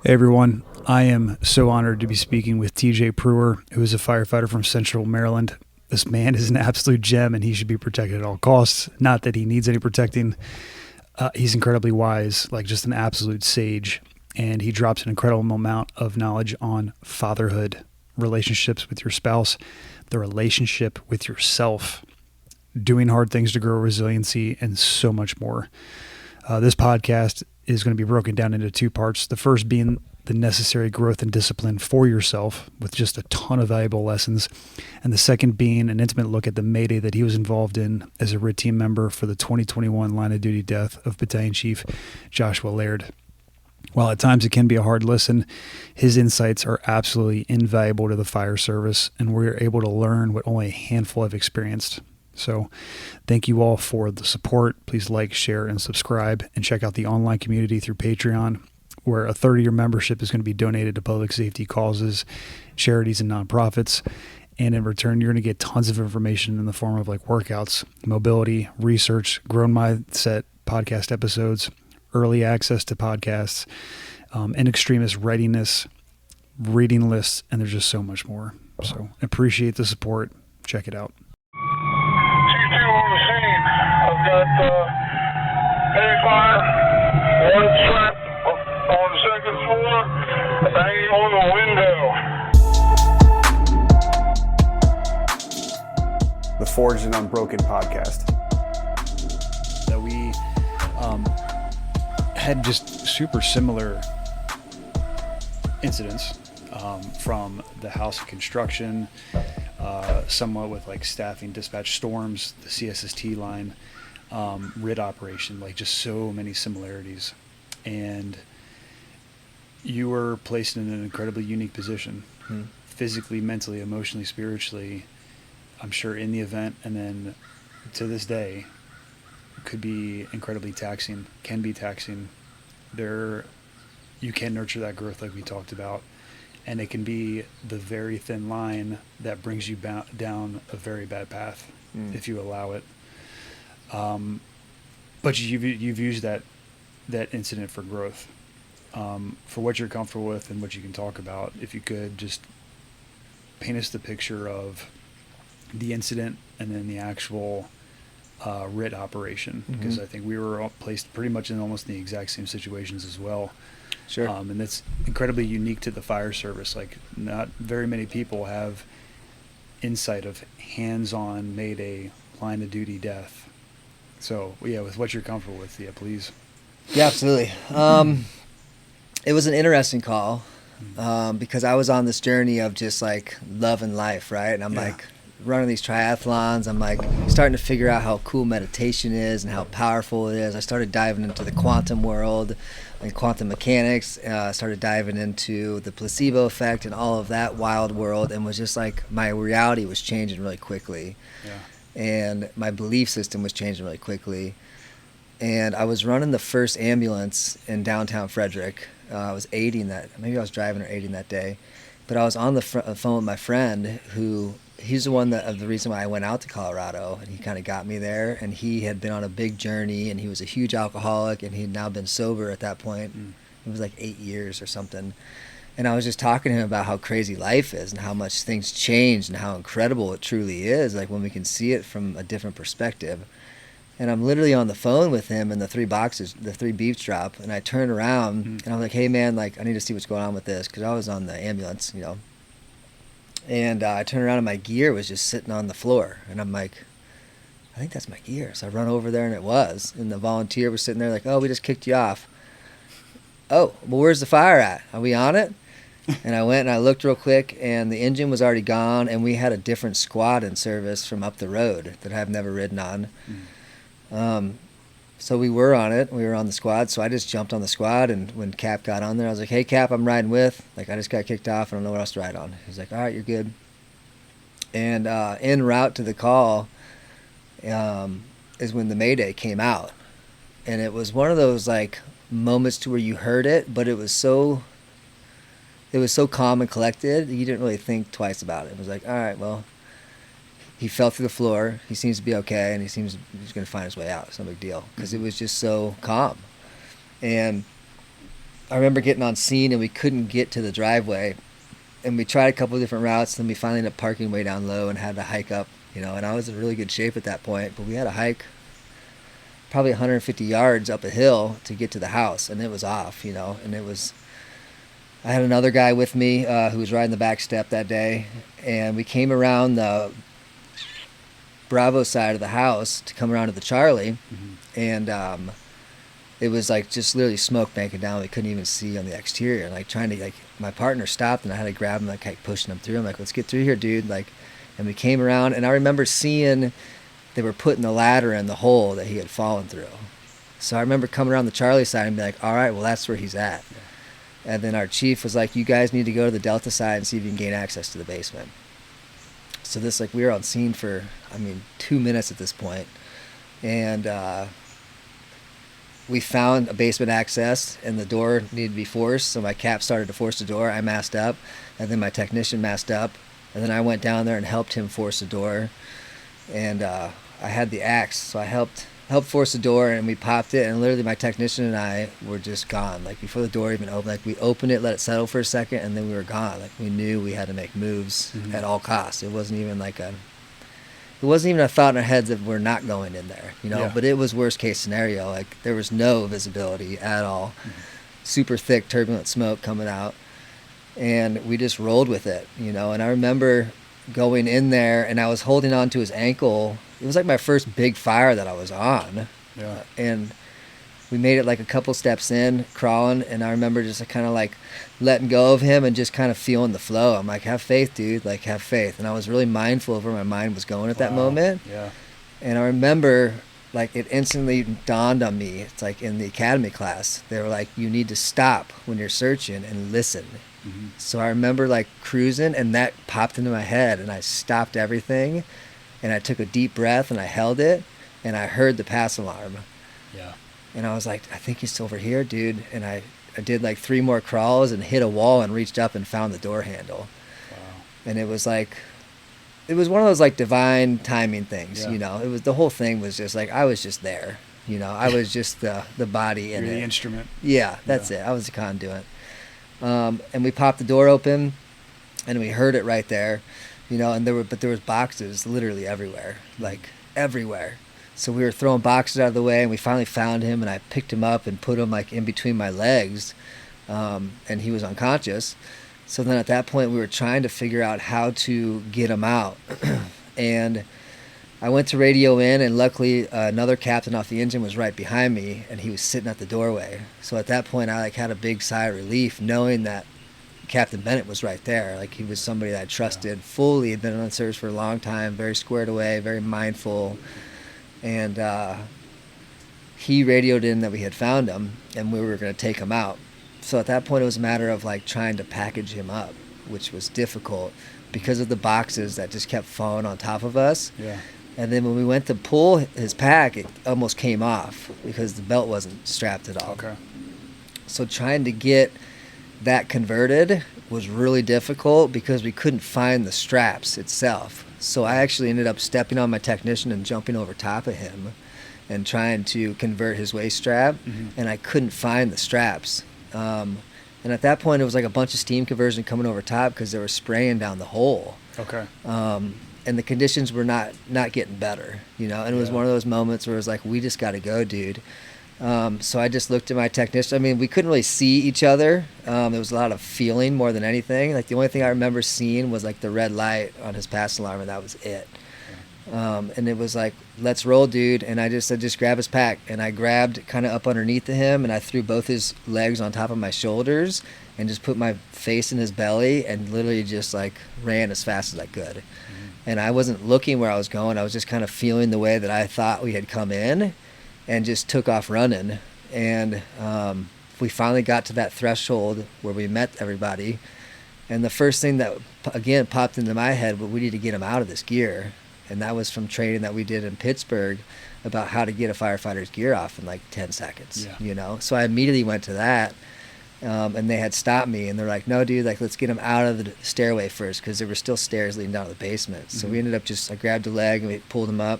Hey everyone, I am so honored to be speaking with TJ Prieur, who is a firefighter from Central Maryland. This man is an absolute gem and he should be protected at all costs. Not that he needs any protecting. He's incredibly wise, like just an absolute sage. And he drops an incredible amount of knowledge on fatherhood, relationships with your spouse, the relationship with yourself, doing hard things to grow resiliency, and so much more. This podcast is going to be broken down into two parts. The first being the necessary growth and discipline for yourself with just a ton of valuable lessons. And the second being an intimate look at the Mayday that he was involved in as a RIT team member for the 2021 line of duty death of Battalion Chief Joshua Laird. While at times it can be a hard listen, his insights are absolutely invaluable to the fire service, and we're able to learn what only a handful have experienced. So thank you all for the support. Please like, share, and subscribe, and check out the online community through Patreon, where a 30-year membership is going to be donated to public safety causes, charities, and nonprofits. And in return, you're going to get tons of information in the form of like workouts, mobility, research, growth mindset podcast episodes, early access to podcasts, and extremist readiness, reading lists, and there's just so much more. So appreciate the support. Check it out. Got hay fire, one trap on the second floor, banging on the window. The Forged and Unbroken podcast. That we had just super similar incidents from the house of construction, somewhat with like staffing, dispatch storms, the CSST line, RIT operation, like just so many similarities. And you were placed in an incredibly unique position, physically, mentally, emotionally, spiritually, I'm sure in the event, and then to this day could be incredibly taxing, can be taxing. You can nurture that growth like we talked about, and it can be the very thin line that brings you down a very bad path if you allow it. But you've used that incident for growth, for what you're comfortable with and what you can talk about. If you could just paint us the picture of the incident and then the actual RIT operation, because I think we were all placed pretty much in almost the exact same situations as well. Sure. And that's incredibly unique to the fire service. Like not very many people have insight of hands-on Mayday line of duty death. So yeah, with what you're comfortable with, yeah, please. Yeah, absolutely. It was an interesting call because I was on this journey of just like loving life, right? And I'm like running these triathlons. I'm like starting to figure out how cool meditation is and how powerful it is. I started diving into the quantum world and quantum mechanics. Started diving into the placebo effect and all of that wild world, and was just like my reality was changing really quickly. Yeah. And my belief system was changing really quickly. And I was running the first ambulance in downtown Frederick. I was aiding that, maybe I was driving or aiding that day, but I was on the phone with my friend he's the one of the reason why I went out to Colorado, and he kind of got me there. And he had been on a big journey, and he was a huge alcoholic, and he had now been sober at that point. It was like 8 years or something. And I was just talking to him about how crazy life is and how much things change and how incredible it truly is, like when we can see it from a different perspective. And I'm literally on the phone with him, and the three beeps drop, and I turn around and I'm like, hey man, like I need to see what's going on with this, because I was on the ambulance, you know. And I turn around and my gear was just sitting on the floor, and I'm like, I think that's my gear. So I run over there, and it was. And the volunteer was sitting there like, oh, we just kicked you off. Oh, well, where's the fire at? Are we on it? And I went and I looked real quick, and the engine was already gone, and we had a different squad in service from up the road that I've never ridden on. So we were on it. We were on the squad. So I just jumped on the squad, and when Cap got on there, I was like, hey, Cap, I'm riding with. Like, I just got kicked off. I don't know what else to ride on. He's like, all right, you're good. And en route to the call is when the Mayday came out. And it was one of those, like, moments to where you heard it, but it was so calm and collected, you didn't really think twice about it. It was like, all right, well, he fell through the floor. He seems to be okay, and he's going to find his way out. It's no big deal, because it was just so calm. And I remember getting on scene and we couldn't get to the driveway, and we tried a couple of different routes, and then we finally ended up parking way down low and had to hike up, and I was in really good shape at that point, but we had to hike probably 150 yards up a hill to get to the house, and it was off, and I had another guy with me who was riding the back step that day, and we came around the Bravo side of the house to come around to the Charlie, and it was like just literally smoke banking down. We couldn't even see on the exterior, and trying to my partner stopped, and I had to grab him, pushing him through. I'm like, let's get through here, dude. And we came around, and I remember seeing they were putting the ladder in the hole that he had fallen through. So I remember coming around the Charlie side and be like, all right, well, that's where he's at. Yeah. And then our chief was like, you guys need to go to the Delta side and see if you can gain access to the basement. So we were on scene for, 2 minutes at this point. And we found a basement access, and the door needed to be forced. So my cap started to force the door. I masked up, and then my technician masked up. And then I went down there and helped him force the door. And I had the axe, so I helped force the door, and we popped it, and literally my technician and I were just gone. Before the door even opened, we opened it, let it settle for a second, and then we were gone. We knew we had to make moves at all costs. It wasn't even a thought in our heads that we're not going in there, Yeah. But it was worst case scenario. There was no visibility at all, super thick turbulent smoke coming out, and we just rolled with it, And I remember going in there, and I was holding on to his ankle. It was my first big fire that I was on. Yeah. And we made it a couple steps in, crawling, and I remember just kind of letting go of him and just kind of feeling the flow. I'm like, have faith, dude, have faith. And I was really mindful of where my mind was going at that moment. Yeah. And I remember it instantly dawned on me. It's in the academy class, they were like, you need to stop when you're searching and listen. So I remember cruising, and that popped into my head, and I stopped everything, and I took a deep breath, and I held it, and I heard the pass alarm. Yeah. And I was like, I think he's over here, dude. And I did 3 more crawls and hit a wall and reached up and found the door handle. Wow. And it was it was one of those divine timing things, Yeah. It was, the whole thing was just I was just there, I was just the body in You're it. the instrument. Yeah, that's it. I was the conduit. And we popped the door open, and we heard it right there, and there was boxes literally everywhere, everywhere. So we were throwing boxes out of the way, and we finally found him, and I picked him up and put him in between my legs, and he was unconscious. So then at that point, we were trying to figure out how to get him out. And I went to radio in, and luckily another captain off the engine was right behind me, and he was sitting at the doorway. So at that point, I had a big sigh of relief, knowing that Captain Bennett was right there. He was somebody that I trusted fully, had been on service for a long time, very squared away, very mindful. And he radioed in that we had found him, and we were going to take him out. So at that point, it was a matter of trying to package him up, which was difficult because of the boxes that just kept falling on top of us. Yeah. And then when we went to pull his pack, it almost came off because the belt wasn't strapped at all. Okay. So trying to get that converted was really difficult because we couldn't find the straps itself. So I actually ended up stepping on my technician and jumping over top of him and trying to convert his waist strap, and I couldn't find the straps. And at that point, it was a bunch of steam conversion coming over top because they were spraying down the hole. Okay. And the conditions were not getting better, and it was one of those moments where it was we just got to go, dude. So I just looked at my technician. We couldn't really see each other. There was a lot of feeling more than anything. The only thing I remember seeing was the red light on his pass alarm, and that was it. And it was let's roll, dude. And I just said, just grab his pack. And I grabbed kind of up underneath of him, and I threw both his legs on top of my shoulders and just put my face in his belly and literally just ran as fast as I could. And I wasn't looking where I was going. I was just kind of feeling the way that I thought we had come in, and just took off running. And we finally got to that threshold where we met everybody. And the first thing that, again, popped into my head, well, we need to get him out of this gear. And that was from training that we did in Pittsburgh about how to get a firefighter's gear off in 10 seconds, So I immediately went to that. And they had stopped me, and they're like, no, dude, let's get him out of the stairway first, because there were still stairs leading down to the basement. So we ended up I grabbed a leg, and we pulled him up.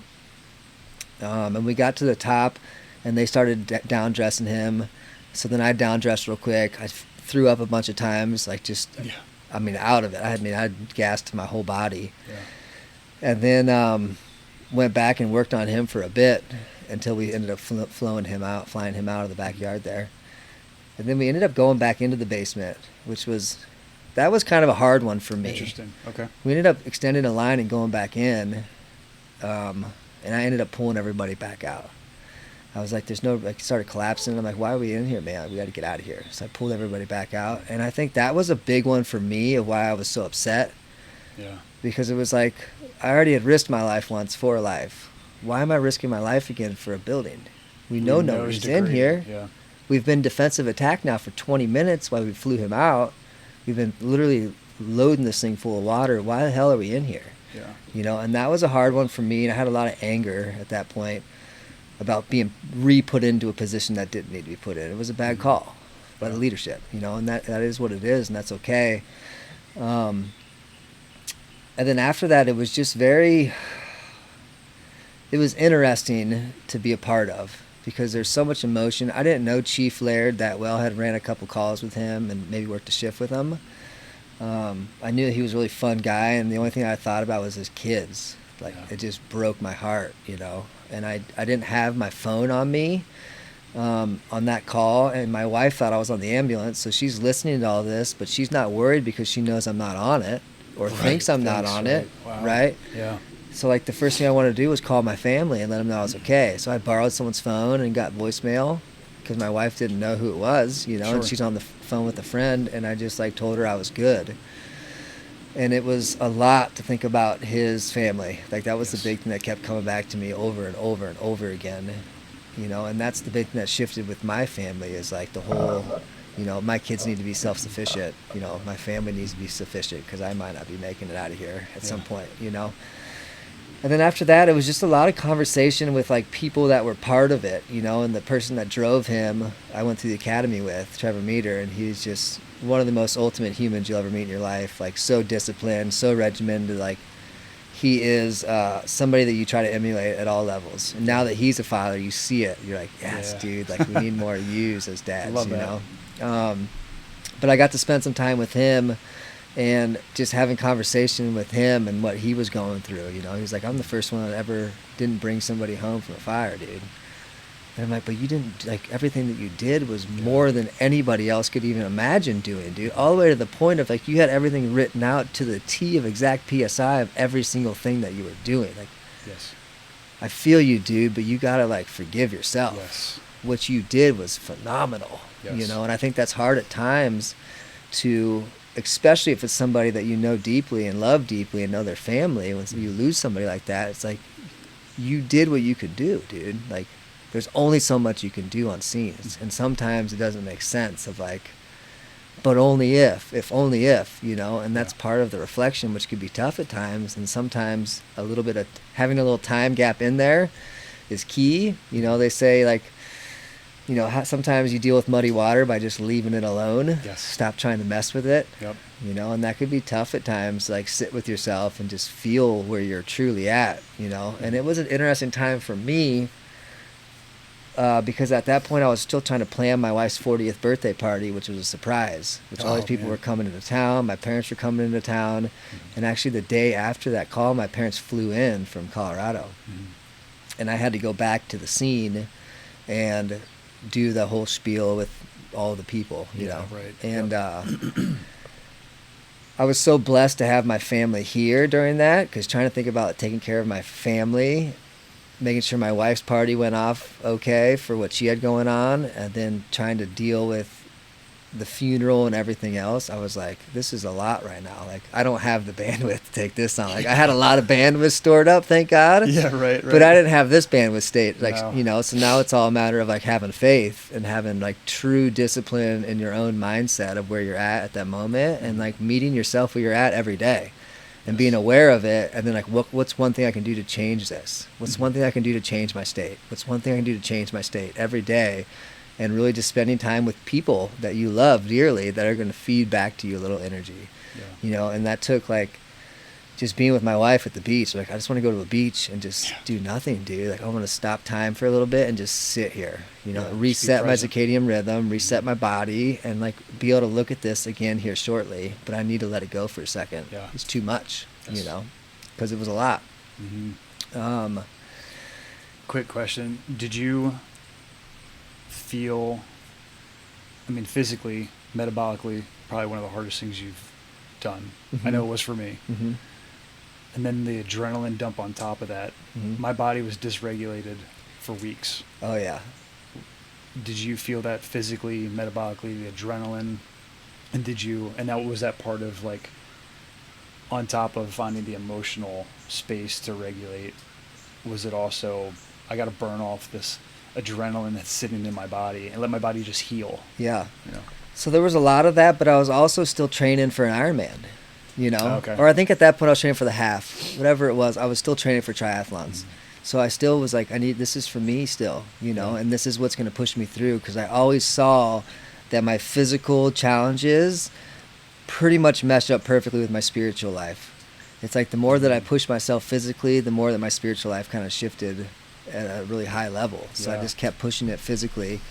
And we got to the top, and they started down dressing him. So then I down dressed real quick. I threw up a bunch of times, like just, I mean, out of it. I had gas to my whole body. Yeah. And then went back and worked on him for a bit until we ended up flying him out of the backyard there. And then we ended up going back into the basement, that was kind of a hard one for me. Interesting. Okay. We ended up extending a line and going back in, and I ended up pulling everybody back out. I was like, started collapsing. I'm like, why are we in here, man? We got to get out of here. So I pulled everybody back out. And I think that was a big one for me of why I was so upset. Yeah. Because it was like, I already had risked my life once for a life. Why am I risking my life again for a building? We know nobody's in here. Yeah. We've been defensive attack now for 20 minutes while we flew him out. We've been literally loading this thing full of water. Why the hell are we in here? Yeah. And that was a hard one for me. And I had a lot of anger at that point about being re-put into a position that didn't need to be put in. It was a bad call by the leadership, and that is what it is, and that's okay. And then after that, it was just it was interesting to be a part of because there's so much emotion. I didn't know Chief Laird that well. I had ran a couple calls with him and maybe worked a shift with him. I knew that he was a really fun guy, and the only thing I thought about was his kids. It just broke my heart, And I didn't have my phone on me on that call, and my wife thought I was on the ambulance, so she's listening to all this, but she's not worried because she knows I'm not on it or thinks I'm not on it, right? Yeah. So the first thing I wanted to do was call my family and let them know I was okay. So I borrowed someone's phone and got voicemail because my wife didn't know who it was, and she's on the phone with a friend, and I just told her I was good. And it was a lot to think about his family. That was the big thing that kept coming back to me over and over and over again. And that's the big thing that shifted with my family is the whole, my kids need to be self-sufficient. My family needs to be sufficient because I might not be making it out of here at some point, And then after that, it was just a lot of conversation with people that were part of it, and the person that drove him, I went through the academy with, Trevor Meter, and he's just one of the most ultimate humans you'll ever meet in your life. So disciplined, so regimented. He is somebody that you try to emulate at all levels. And now that he's a father, you see it. You're like, yes, dude. We need more yous as dads. Love that. But I got to spend some time with him, and just having conversation with him and what he was going through. He was like, I'm the first one that ever didn't bring somebody home from a fire, dude. And I'm like, but you didn't, everything that you did was more than anybody else could even imagine doing, dude. All the way to the point of, you had everything written out to the T of exact PSI of every single thing that you were doing. Yes. I feel you, dude, but you gotta, forgive yourself. Yes. What you did was phenomenal, Yes. And I think that's hard at times to, especially if it's somebody that you know deeply and love deeply and know their family. When you lose somebody like that, it's you did what you could do, dude. There's only so much you can do on scenes, and sometimes it doesn't make sense of but only if only if, and that's part of the reflection, which could be tough at times, and sometimes a little bit of having a little time gap in there is key. They say sometimes you deal with muddy water by just leaving it alone. Yes. Stop trying to mess with it. Yep. And that could be tough at times, sit with yourself and just feel where you're truly at, and it was an interesting time for me. Because at that point I was still trying to plan my wife's 40th birthday party, which was a surprise, all these people were coming into town. My parents were coming into town. And actually the day after that call, my parents flew in from Colorado. And I had to go back to the scene and do the whole spiel with all the people, Right. And I was so blessed to have my family here during that, because trying to think about taking care of my family, making sure my wife's party went off okay for what she had going on, and then trying to deal with the funeral and everything else. I was like, this is a lot right now. I don't have the bandwidth to take this on. I had a lot of bandwidth stored up, thank God. Yeah, right. But I didn't have this bandwidth state. No. So now it's all a matter of having faith and having true discipline in your own mindset of where you're at that moment, and meeting yourself where you're at every day. And being aware of it, and then what's one thing I can do to change this? What's one thing I can do to change my state? What's one thing I can do to change my state every day? And really just spending time with people that you love dearly that are going to feed back to you a little energy. Yeah. And that took just being with my wife at the beach. Like, I just want to go to a beach and just do nothing, dude. Like, I want to stop time for a little bit and just sit here, you know, Yeah, reset my circadian rhythm, reset my body, and like be able to look at this again here shortly. But I need to let it go for a second. Yeah. It's too much, Yes. you know, because it was a lot. Mm-hmm. Quick question. Did you feel, I mean, physically, metabolically, probably one of the hardest things you've done? I know it was for me. Mm-hmm. And then the adrenaline dump on top of that. Mm-hmm. My body was dysregulated for weeks. Oh yeah. Did you feel that physically, metabolically, the adrenaline? And was that part of, like, on top of finding the emotional space to regulate, was it also, I got to burn off this adrenaline that's sitting in my body and let my body just heal? Yeah. You know? So there was a lot of that, but I was also still training for an Ironman, you know? Okay. Or I think at that point I was training for the half, whatever it was. I was still training for triathlons. So I still was like, this is for me still, you know, and this is what's going to push me through, because I always saw that my physical challenges pretty much meshed up perfectly with my spiritual life. It's like the more that I pushed myself physically, the more that my spiritual life kind of shifted at a really high level. So I just kept pushing it physically.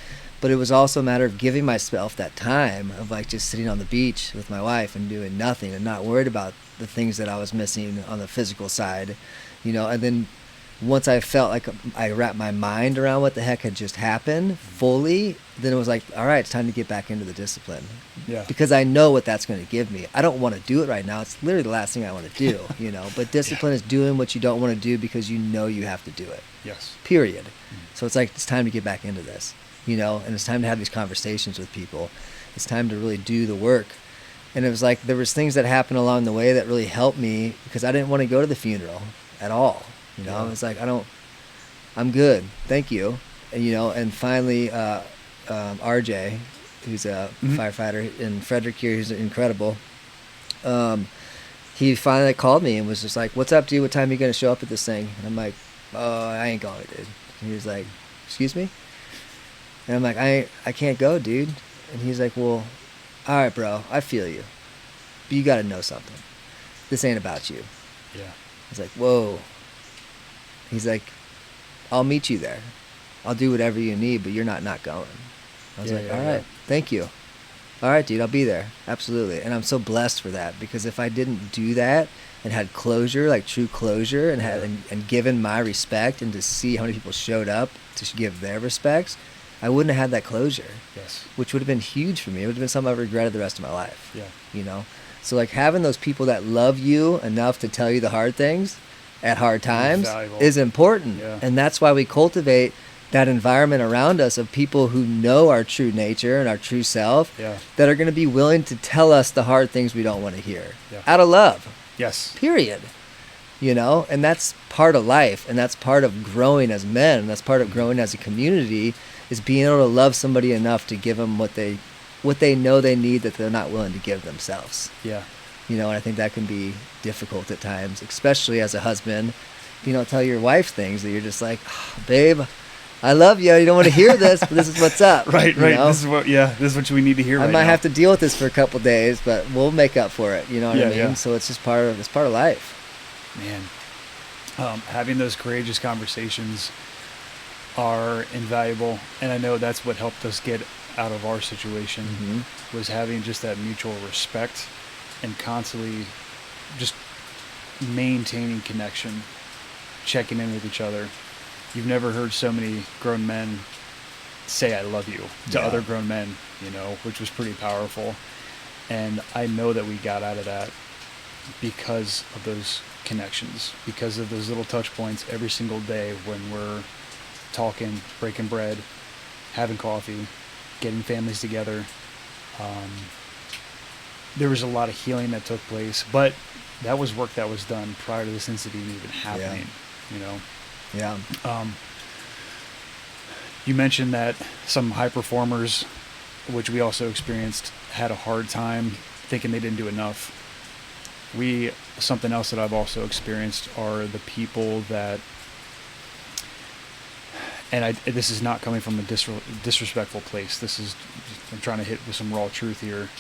But it was also a matter of giving myself that time of like just sitting on the beach with my wife and doing nothing and not worried about the things that I was missing on the physical side, you know. And then once I felt like I wrapped my mind around what the heck had just happened fully, then it was like, all right, it's time to get back into the discipline. Yeah. Because I know what that's going to give me. I don't want to do it right now. It's literally the last thing I want to do, you know. But discipline is doing what you don't want to do because you know you have to do it. Yes. Period. So it's like, it's time to get back into this, you know, and it's time to have these conversations with people. It's time to really do the work. And it was like, there was things that happened along the way that really helped me, because I didn't want to go to the funeral at all. You know, I was like, I'm good. Thank you. And, you know, and finally, RJ, who's a firefighter in Frederick here, who's incredible. He finally called me and was just like, "What's up, dude? What time are you going to show up at this thing?" And I'm like, "Oh, I ain't going, dude." And he was like, "Excuse me?" And I'm like, I can't go, dude. And he's like, "Well, all right, bro, I feel you. But you got to know something. This ain't about you." Yeah. I was like, "Whoa." He's like, "I'll meet you there. I'll do whatever you need, but you're not going." I was like, "All right, thank you. All right, dude, I'll be there. Absolutely." And I'm so blessed for that, because if I didn't do that and had closure, like true closure, and had and given my respect, and to see how many people showed up to give their respects, I wouldn't have had that closure. Yes. Which would have been huge for me. It would have been something I regretted the rest of my life. Yeah. You know? So like having those people that love you enough to tell you the hard things at hard times is important. Yeah. And that's why we cultivate that environment around us of people who know our true nature and our true self, that are going to be willing to tell us the hard things we don't want to hear out of love. Yes. Period. You know, and that's part of life, and that's part of growing as men, and that's part of growing as a community, is being able to love somebody enough to give them what they know they need that they're not willing to give themselves. Yeah. You know, and I think that can be difficult at times, especially as a husband. You don't tell your wife things that you're just like, "Oh, babe, I love you. You don't want to hear this, but this is what's up." Right. You know? This is what we need to hear. I might have to deal with this for a couple of days, but we'll make up for it. You know what I mean? Yeah. So it's just part of life. Man, having those courageous conversations are invaluable, and I know that's what helped us get out of our situation, was having just that mutual respect and constantly just maintaining connection, checking in with each other. You've never heard so many grown men say "I love you" to other grown men, you know, which was pretty powerful. And I know that we got out of that because of those connections, because of those little touch points every single day when we're talking, breaking bread, having coffee, getting families together. There was a lot of healing that took place, but that was work that was done prior to this incident even happening, you know? Yeah. You mentioned that some high performers, which we also experienced, had a hard time thinking they didn't do enough. Something else that I've also experienced are the people that, and this is not coming from a disrespectful place. I'm trying to hit with some raw truth here.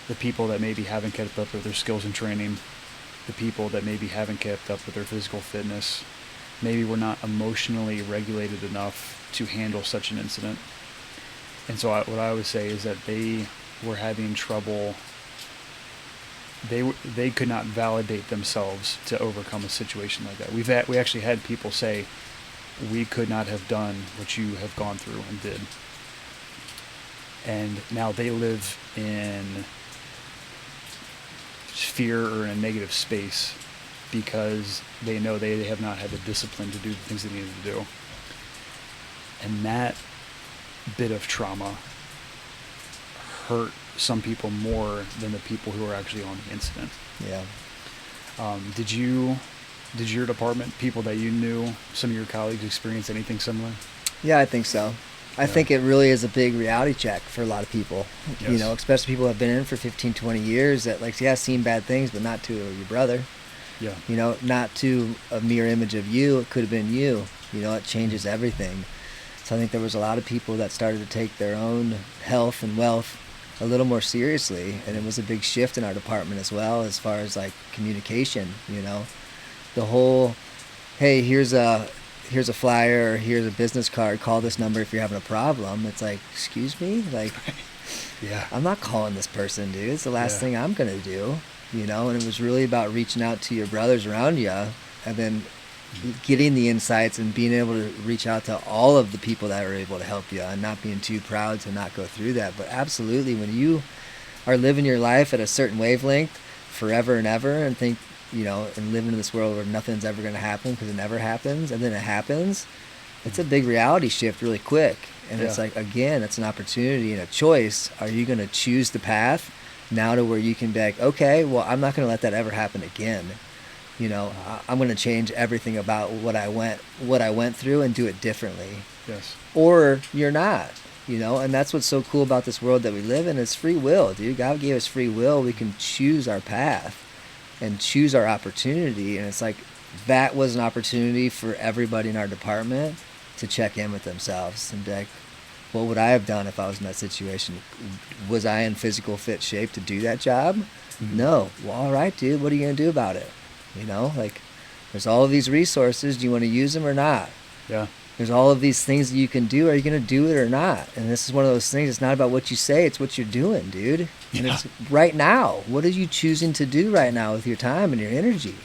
The people that maybe haven't kept up with their skills and training, the people that maybe haven't kept up with their physical fitness maybe were not emotionally regulated enough to handle such an incident. And so what I would say is that they were having trouble. They could not validate themselves to overcome a situation like that. We actually had people say, we could not have done what you have gone through and did. And now they live in fear or in a negative space because they know they have not had the discipline to do the things they needed to do. And that bit of trauma hurt some people more than the people who were actually on the incident. Yeah. Did your department, people that you knew, some of your colleagues experience anything similar? Yeah, I think so. I think it really is a big reality check for a lot of people, Yes. you know, especially people who have been in for 15, 20 years that, like, yeah, seen bad things, but not to your brother, Yeah. you know, not to a mirror image of you. It could have been you, you know, it changes everything. So I think there was a lot of people that started to take their own health and wealth a little more seriously. And it was a big shift in our department as well, as far as like communication, you know, the whole, hey, here's a flyer, or here's a business card, call this number if you're having a problem. It's like, excuse me? Like, Yeah. I'm not calling this person, dude. It's the last Yeah. thing I'm going to do, you know? And it was really about reaching out to your brothers around you and then getting the insights and being able to reach out to all of the people that are able to help you and not being too proud to not go through that. But absolutely, when you are living your life at a certain wavelength forever and ever and think, you know, and living in this world where nothing's ever going to happen because it never happens, and then it happens, it's a big reality shift really quick. And it's Yeah. like, again, it's an opportunity and a choice. Are you going to choose the path now to where you can be like, okay, well, I'm not going to let that ever happen again. You know, I'm going to change everything about what I went through and do it differently. Yes. Or you're not, you know, and that's what's so cool about this world that we live in. It's free will, dude. God gave us free will. We can choose our path and choose our opportunity. And it's like, that was an opportunity for everybody in our department to check in with themselves and be like, what would I have done if I was in that situation? Was I in physical fit shape to do that job? Mhm. No. Well, all right, dude, what are you going to do about it? You know, like, there's all of these resources. Do you want to use them or not? Yeah. There's all of these things that you can do. Are you going to do it or not? And this is one of those things. It's not about what you say. It's what you're doing, dude. And Yeah. it's right now. What are you choosing to do right now with your time and your energy?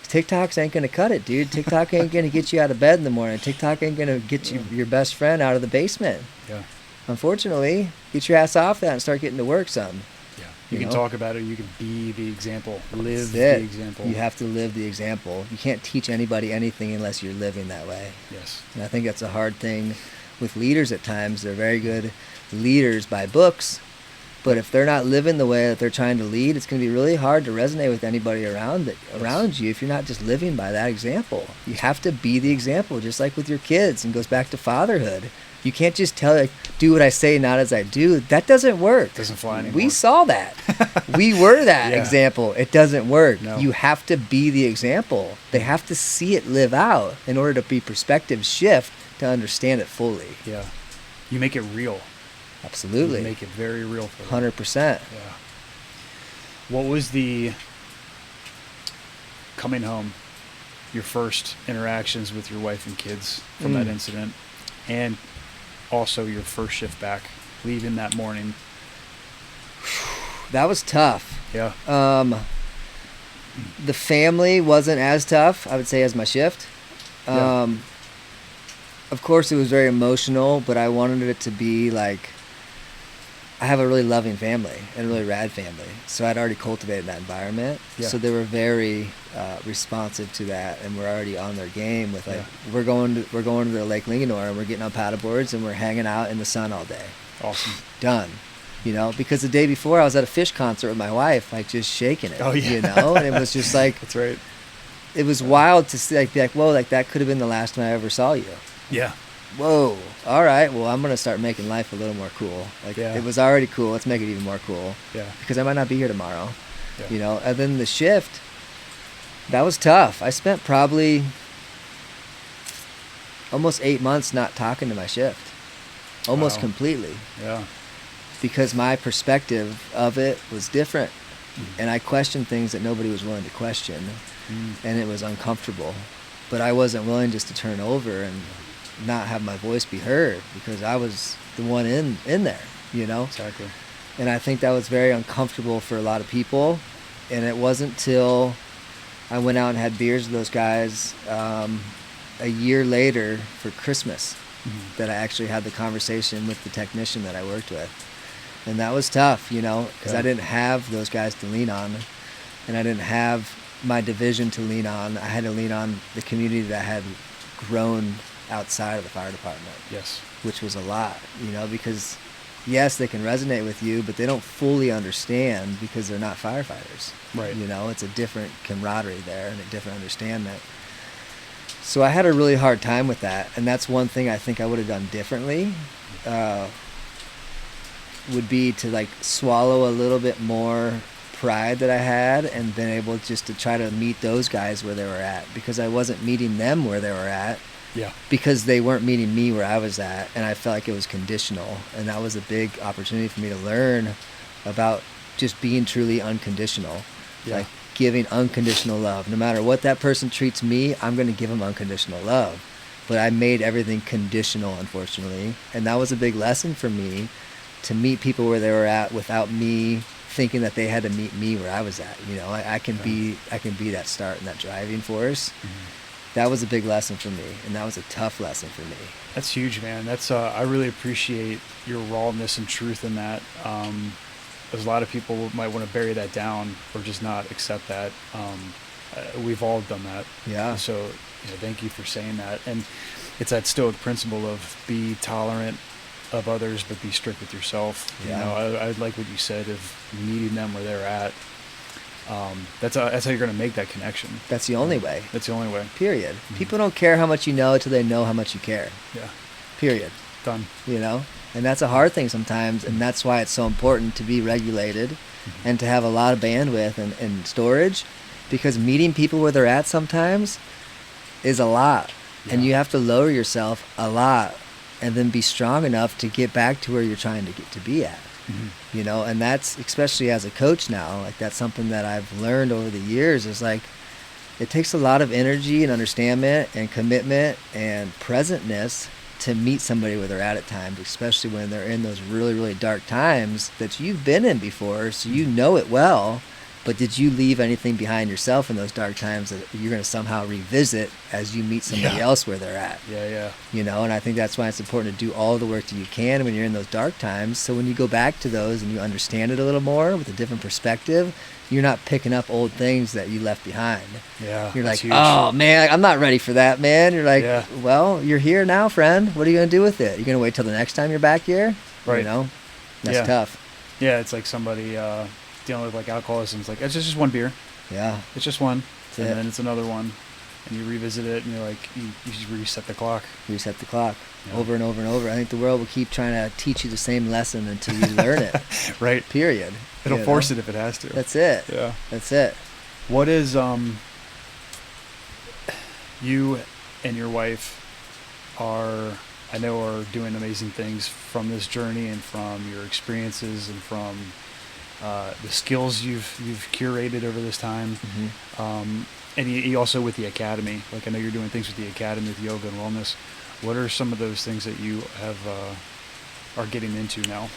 TikToks ain't going to cut it, dude. TikTok ain't going to get you out of bed in the morning. TikTok ain't going to get you, your best friend out of the basement. Yeah. Unfortunately, get your ass off that and start getting to work some. Yeah. You You can know? talk about it. You can be the example. Live That's the it. example. You have to live the example. You can't teach anybody anything unless you're living that way. Yes. And I think that's a hard thing with leaders at times. They're very good leaders by books, but if they're not living the way that they're trying to lead, it's going to be really hard to resonate with anybody around you if you're not just living by that example. You have to be the example, just like with your kids, and goes back to fatherhood. You can't just tell, like, do what I say, not as I do. That doesn't work. Doesn't fly anymore. We saw that. We were that Yeah. example. It doesn't work. No. You have to be the example. They have to see it live out in order to be perspective shift to understand it fully. Yeah. You make it real. Absolutely. You make it very real for them. 100%. Yeah. What was the coming home, your first interactions with your wife and kids from that incident, and also your first shift back, leaving that morning? That was tough. Yeah. The family wasn't as tough, I would say, as my shift. Yeah. Of course, it was very emotional, but I wanted it to be like, I have a really loving family and a really rad family, so I'd already cultivated that environment. Yeah. So they were very responsive to that, and we're already on their game with, like, Yeah. we're going to the Lake Linganore, and we're getting on paddleboards, and we're hanging out in the sun all day. Awesome. Done. You know, because the day before I was at a Fish concert with my wife, like, just shaking it. Oh, yeah. You know, and it was just like, That's right. it was wild to see, like, be like, whoa, like, that could have been the last time I ever saw you. Yeah. Whoa, all right, well, I'm going to start making life a little more cool. Like, Yeah. it was already cool, let's make it even more cool. Yeah. Because I might not be here tomorrow. Yeah. You know, and then the shift, that was tough. I spent probably almost 8 months not talking to my shift. Almost Wow. completely. Yeah. Because my perspective of it was different. And I questioned things that nobody was willing to question, and it was uncomfortable. But I wasn't willing just to turn over and not have my voice be heard, because I was the one in there, you know? Exactly. And I think that was very uncomfortable for a lot of people. And it wasn't till I went out and had beers with those guys a year later for Christmas that I actually had the conversation with the technician that I worked with. And that was tough, you know, because I didn't have those guys to lean on, and I didn't have my division to lean on. I had to lean on the community that had grown outside of the fire department. Yes. Which was a lot, you know, because yes, they can resonate with you, but they don't fully understand because they're not firefighters. Right. You know, it's a different camaraderie there and a different understanding. So I had a really hard time with that, and that's one thing I think I would have done differently. Would be to like swallow a little bit more pride that I had, and been able just to try to meet those guys where they were at, because I wasn't meeting them where they were at. Yeah. Because they weren't meeting me where I was at, and I felt like it was conditional, and that was a big opportunity for me to learn about just being truly unconditional. Yeah. Like giving unconditional love. No matter what that person treats me, I'm going to give them unconditional love. But I made everything conditional, unfortunately, and that was a big lesson for me, to meet people where they were at without me thinking that they had to meet me where I was at. You know, I can be that start and that driving force. That was a big lesson for me, and that was a tough lesson for me. That's huge, man. That's I really appreciate your rawness and truth in that. There's a lot of people might want to bury that down or just not accept that. We've all done that. Yeah. So, thank you for saying that. And it's that stoic principle of be tolerant of others, but be strict with yourself. Yeah. I like what you said of meeting them where they're at. That's how you're going to make that connection. That's the only way. That's the only way. Period. People don't care how much you know till they know how much you care. Yeah. Period. Done. You know? And that's a hard thing sometimes, and that's why it's so important to be regulated and to have a lot of bandwidth and storage, because meeting people where they're at sometimes is a lot. Yeah. And you have to lower yourself a lot and then be strong enough to get back to where you're trying to get to be at. You know, and that's, especially as a coach now, like that's something that I've learned over the years, is like it takes a lot of energy and understanding and commitment and presentness to meet somebody where they're at times, especially when they're in those really, really dark times that you've been in before, so you know it well. But did you leave anything behind yourself in those dark times that you're going to somehow revisit as you meet somebody else where they're at? Yeah. You know, and I think that's why it's important to do all the work that you can when you're in those dark times. So when you go back to those and you understand it a little more with a different perspective, you're not picking up old things that you left behind. Yeah. You're like, huge. oh man, I'm not ready for that, man. You're like, well, you're here now, friend. What are you going to do with it? You're going to wait till the next time you're back here? Right. You know, that's tough. Yeah, it's like somebody dealing with like alcoholism. It's like, it's just one beer. Yeah. It's just one. That's it. Then it's another one. And you revisit it and you're like, you just reset the clock. Reset the clock over and over and over. I think the world will keep trying to teach you the same lesson until you learn it. Right. Period. It'll force it if it has to. That's it. Yeah. That's it. What is you and your wife are doing amazing things from this journey and from your experiences and from the skills you've curated over this time. And you also with the academy, like I know you're doing things with the academy with yoga and wellness. What are some of those things that you have are getting into now?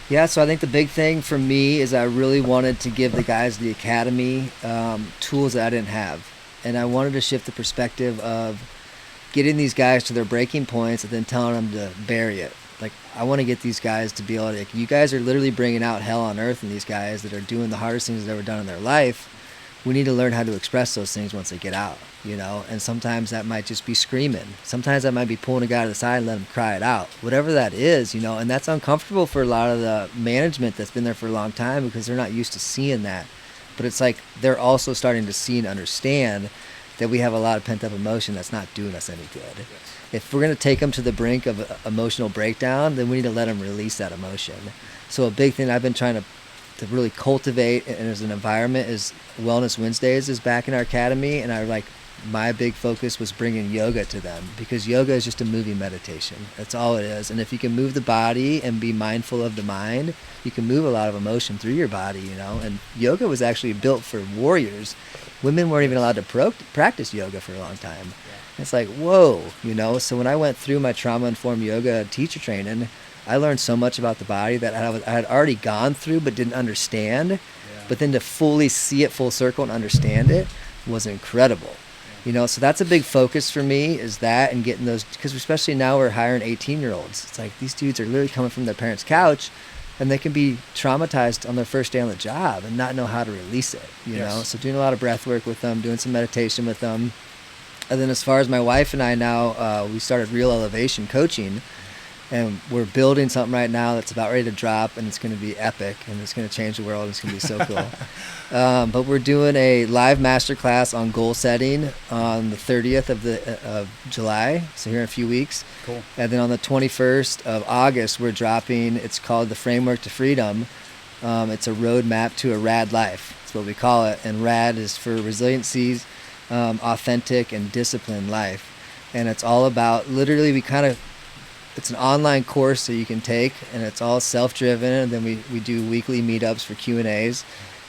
Yeah, so I think the big thing for me is I really wanted to give the guys the academy tools that I didn't have. And I wanted to shift the perspective of getting these guys to their breaking points and then telling them to bury it. Like, I want to get these guys to be able to, like, you guys are literally bringing out hell on earth in these guys that are doing the hardest things they've ever done in their life. We need to learn how to express those things once they get out, you know? And sometimes that might just be screaming. Sometimes that might be pulling a guy to the side and let him cry it out. Whatever that is, you know, and that's uncomfortable for a lot of the management that's been there for a long time because they're not used to seeing that. But it's like they're also starting to see and understand that we have a lot of pent-up emotion that's not doing us any good. Yes. If we're going to take them to the brink of emotional breakdown, then we need to let them release that emotion. So a big thing I've been trying to really cultivate and as an environment is Wellness Wednesdays is back in our academy, and I like my big focus was bringing yoga to them, because yoga is just a moving meditation. That's all it is. And if you can move the body and be mindful of the mind, you can move a lot of emotion through your body, you know. And yoga was actually built for warriors. Women weren't even allowed to practice yoga for a long time. Yeah. It's like, whoa, you know. So when I went through my trauma-informed yoga teacher training, I learned so much about the body that I had already gone through but didn't understand. Yeah. But then to fully see it full circle and understand it was incredible. Yeah. You know, so that's a big focus for me, is that, and getting those, because especially now we're hiring 18-year-olds. It's like these dudes are literally coming from their parents' couch, and they can be traumatized on their first day on the job and not know how to release it, you know? So doing a lot of breath work with them, doing some meditation with them. And then as far as my wife and I now, we started Real Elevation Coaching, and we're building something right now that's about ready to drop, and it's going to be epic, and it's going to change the world. It's going to be so cool. But we're doing a live masterclass on goal setting on the 30th of July, so here in a few weeks. Cool. And then on the 21st of August, we're dropping, it's called The Framework to Freedom. It's a roadmap to a rad life. That's what we call it. And rad is for resiliency, authentic, and disciplined life. And it's all about, literally, it's an online course that you can take, and it's all self-driven, and then we do weekly meetups for Q&As,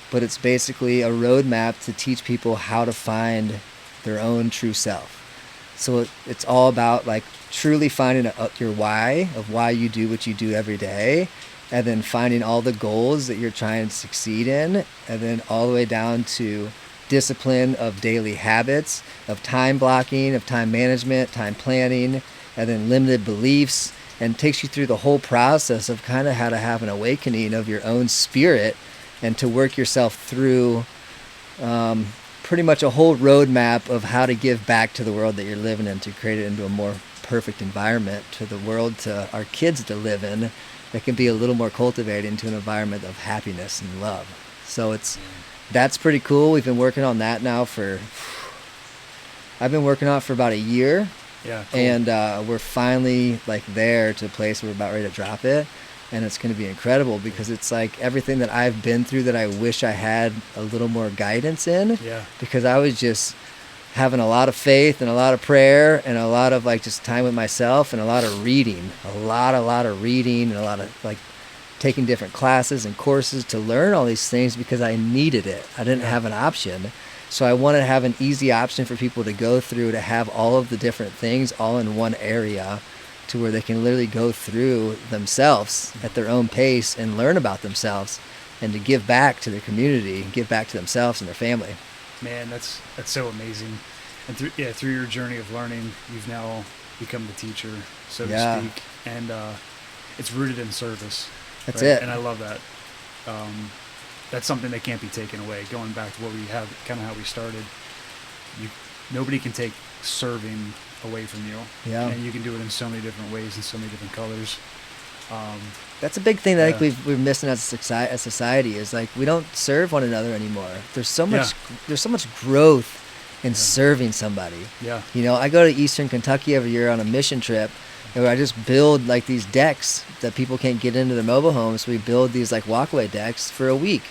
but it's basically a roadmap to teach people how to find their own true self. So it's all about like truly finding your why, of why you do what you do every day, and then finding all the goals that you're trying to succeed in, and then all the way down to discipline of daily habits, of time blocking, of time management, time planning, and then limited beliefs, and takes you through the whole process of kind of how to have an awakening of your own spirit, and to work yourself through pretty much a whole roadmap of how to give back to the world that you're living in, to create it into a more perfect environment to the world, to our kids to live in, that can be a little more cultivated into an environment of happiness and love. So that's pretty cool. We've been working on that now I've been working on it for about a year. Yeah, cool. And we're finally like there to a place where we're about ready to drop it, and it's going to be incredible, because it's like everything that I've been through that I wish I had a little more guidance in. Yeah. Because I was just having a lot of faith and a lot of prayer and a lot of like just time with myself and a lot of reading, a lot of reading, and a lot of like taking different classes and courses to learn all these things, because I needed it. I didn't have an option. So I wanted to have an easy option for people to go through, to have all of the different things all in one area, to where they can literally go through themselves at their own pace and learn about themselves, and to give back to their community, give back to themselves and their family. Man, that's so amazing. And through your journey of learning, you've now become the teacher, so to speak. And it's rooted in service. That's right? And I love that. That's something that can't be taken away. Going back to what we have, kind of how we started, nobody can take serving away from you. Yeah. And you can do it in so many different ways, in so many different colors. That's a big thing that I think we're missing as a society, is like we don't serve one another anymore. There's so much growth in serving somebody. Yeah. You know, I go to Eastern Kentucky every year on a mission trip, where I just build like these decks that people can't get into their mobile homes. So we build these like walkway decks for a week.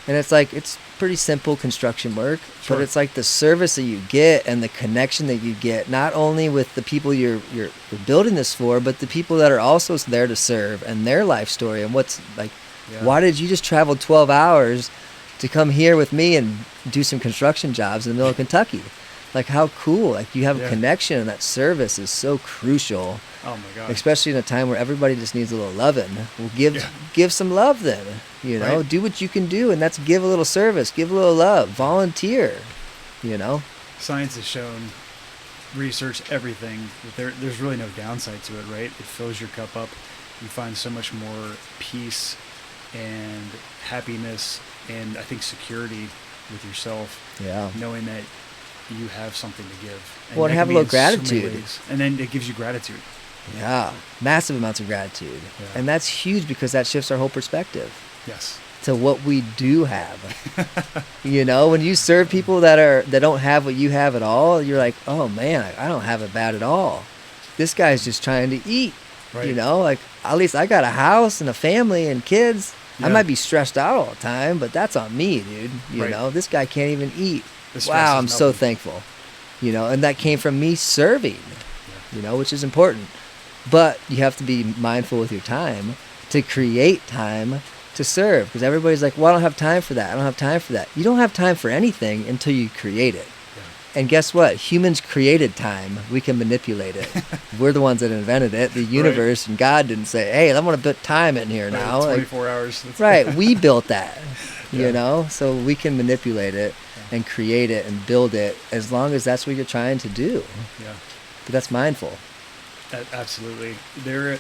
And it's like, it's pretty simple construction work, but it's like the service that you get and the connection that you get, not only with the people you're building this for, but the people that are also there to serve, and their life story, and what's like, why did you just travel 12 hours to come here with me and do some construction jobs in the middle of Kentucky? Like, how cool. Like, you have a connection, and that service is so crucial. Oh my God. Especially in a time where everybody just needs a little loving. Well, give some love then. You know, do what you can do, and that's give a little service, give a little love, volunteer. You know, science has shown, research, everything, that there's really no downside to it. Right? It fills your cup up. You find so much more peace and happiness, and I think security with yourself. Yeah. Knowing that you have something to give. And and have a little gratitude. And then it gives you gratitude. Yeah, massive amounts of gratitude. Yeah. And that's huge, because that shifts our whole perspective. Yes. To what we do have. You know, when you serve people that don't have what you have at all, you're like, oh man, I don't have it bad at all. This guy's just trying to eat. Right. You know, like, at least I got a house and a family and kids. Yeah. I might be stressed out all the time, but that's on me, dude. You know, this guy can't even eat. Wow, I'm so thankful. you know, and that came from me serving, you know, which is important. But you have to be mindful with your time to create time to serve, because everybody's like, well, I don't have time for that. I don't have time for that. You don't have time for anything until you create it. Yeah. And guess what? Humans created time. We can manipulate it. We're the ones that invented it. The universe and God didn't say, hey, I want to put time in here now. 24 hours. Right. We built that, you know, so we can manipulate it and create it and build it as long as that's what you're trying to do. Yeah. But that's mindful. Absolutely. And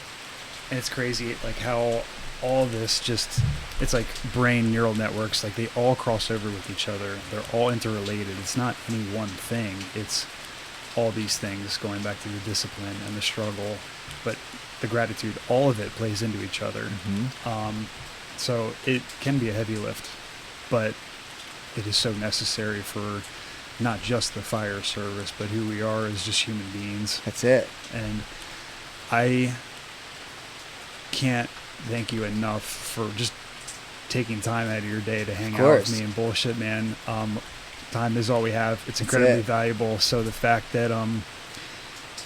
it's crazy, like how all this just, it's like brain neural networks, like they all cross over with each other. They're all interrelated. It's not any one thing. It's all these things going back to the discipline and the struggle, but the gratitude, all of it plays into each other. Mm-hmm. So it can be a heavy lift, but it is so necessary for not just the fire service, but who we are as just human beings. That's it. And I can't thank you enough for just taking time out of your day to hang out with me and bullshit, man. Time is all we have. It's incredibly valuable. So the fact that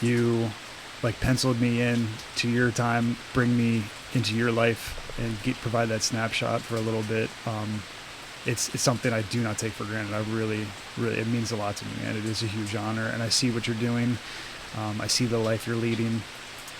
you like penciled me in to your time, bring me into your life and provide that snapshot for a little bit, it's something I do not take for granted. I really, it means a lot to me, man. It is a huge honor, and I see what you're doing. I see the life you're leading,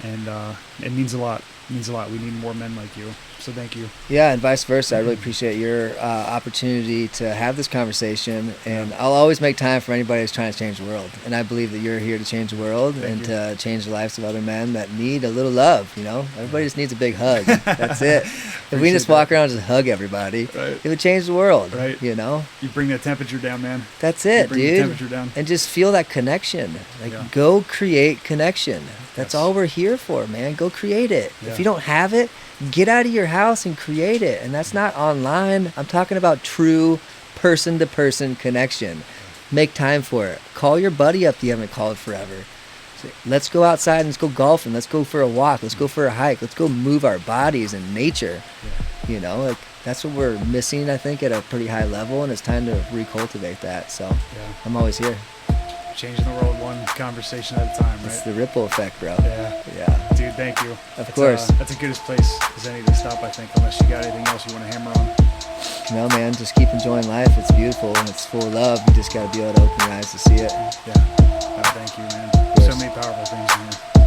and it means a lot. It means a lot. We need more men like you. So thank you. Yeah, and vice versa. I really appreciate your opportunity to have this conversation, and I'll always make time for anybody who's trying to change the world. And I believe that you're here to change the world to change the lives of other men that need a little love. You know, everybody just needs a big hug. That's it. If we just walk around and just hug everybody, it would change the world. Right. You know, you bring that temperature down, man. That's it, bring dude. The temperature down. And just feel that connection. Like, go create connection. That's all we're here for, man. Go create it. If you don't have it, get out of your house and create it. And that's not online. I'm talking about true person-to-person connection. Make time for it. Call your buddy up that you haven't called forever. Let's go outside and let's go golfing. Let's go for a walk. Let's go for a hike. Let's go move our bodies in nature. You know, like that's what we're missing, I think, at a pretty high level, and it's time to recultivate that. So I'm always here. Changing the world one conversation at a time, right? It's the ripple effect, bro. Yeah. Dude, thank you. Of course. That's as good a place as any to stop, I think, unless you got anything else you want to hammer on. No, man, just keep enjoying life. It's beautiful and it's full of love. You just got to be able to open your eyes to see it. Yeah. Thank you, man. So many powerful things in here.